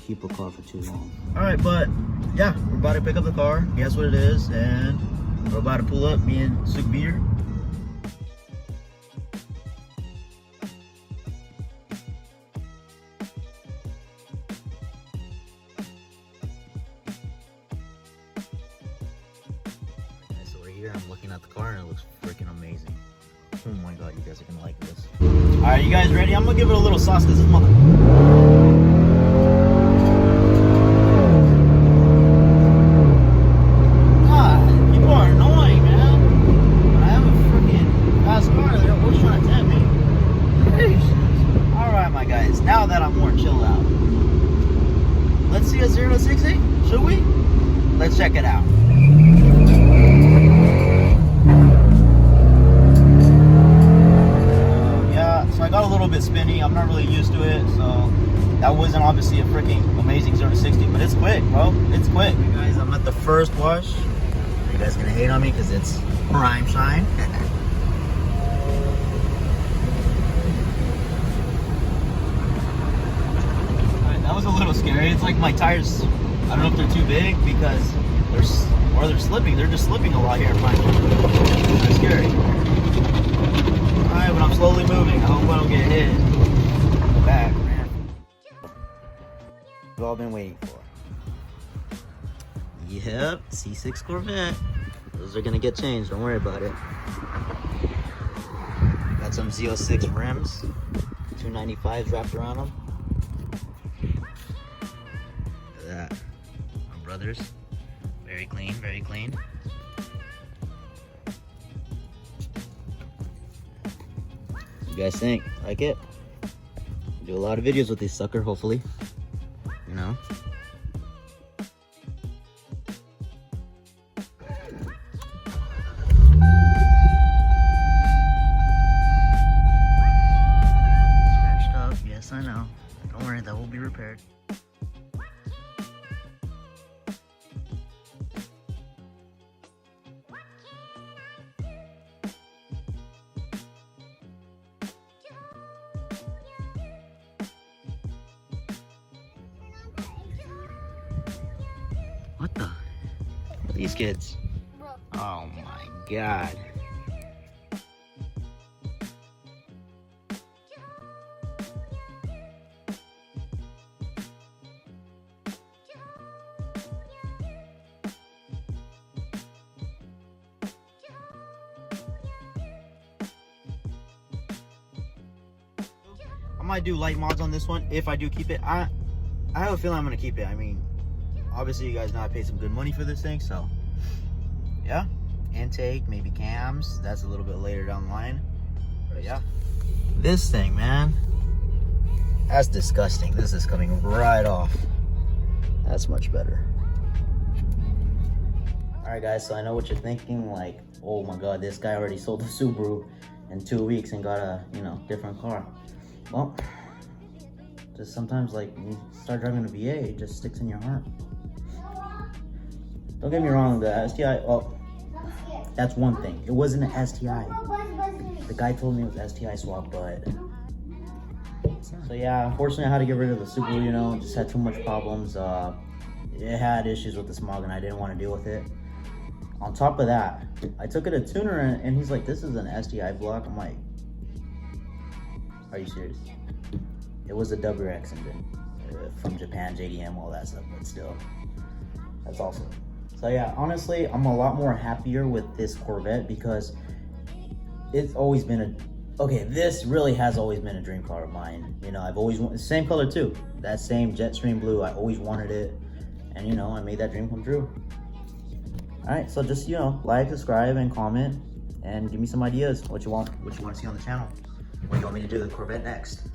keep a car for too long. All right, but yeah, we're about to pick up the car. Guess what it is, and we're about to pull up. Me and Subaru. So we're here. I'm looking at the car, and it looks freaking amazing. Oh my god, you guys are gonna like this. All right, you guys ready? I'm gonna give it a little sauce because this mother. God, people are annoying, man. I have a freaking fast car. They're always trying to tempt me. All right, my guys. Now that I'm more chilled out, let's see a 0 to 60. Should we? Let's check it out. I got a little bit spinny. I'm not really used to it, so that wasn't obviously a freaking amazing 0 to 60, but it's quick, bro. It's quick. Hey guys, I'm at the first wash. Are you guys gonna hate on me because it's prime shine? Alright, that was a little scary. It's like my tires, I don't know if they're too big because they're slipping. They're just slipping a lot here. It's kind of scary. Alright, but I'm slowly moving. I hope I don't get hit. Back, man. We've all been waiting for. Yep, C6 Corvette. Those are gonna get changed, don't worry about it. Got some Z06 rims, 295s wrapped around them. Look at that. My brothers. Very clean, very clean. You guys think? Like it? Do a lot of videos with this sucker, hopefully. You know? Scratched up, yes I know. Don't worry, that will be repaired. What the? What are these kids? Oh my god. I might do light mods on this one if I do keep it. I have a feeling I'm gonna keep it. I mean, obviously you guys know I paid some good money for this thing, so yeah. Intake, maybe cams, that's a little bit later down the line, but yeah. This thing, man, that's disgusting. This is coming right off. That's much better. All right guys, so I know what you're thinking, like, oh my god, this guy already sold the Subaru in 2 weeks and got a, you know, different car. Well, just sometimes, like, when you start driving a VA, it just sticks in your heart. Don't get me wrong, the STI, well, that's one thing. It wasn't an STI. The guy told me it was STI swap, but... So yeah, unfortunately I had to get rid of the Subaru, you know, just had too much problems. It had issues with the smog and I didn't want to deal with it. On top of that, I took it to tuner and he's like, this is an STI block. I'm like, are you serious? It was a WX engine from Japan, JDM, all that stuff, but still, that's awesome. So yeah, honestly, I'm a lot more happier with this Corvette because it's always been a, okay, this really has always been a dream car of mine. You know, I've always wanted, same color too, that same Jetsream blue, I always wanted it. And you know, I made that dream come true. All right, so just, you know, like, subscribe, and comment, and give me some ideas what you want to see on the channel. What do you want me to do with the Corvette next?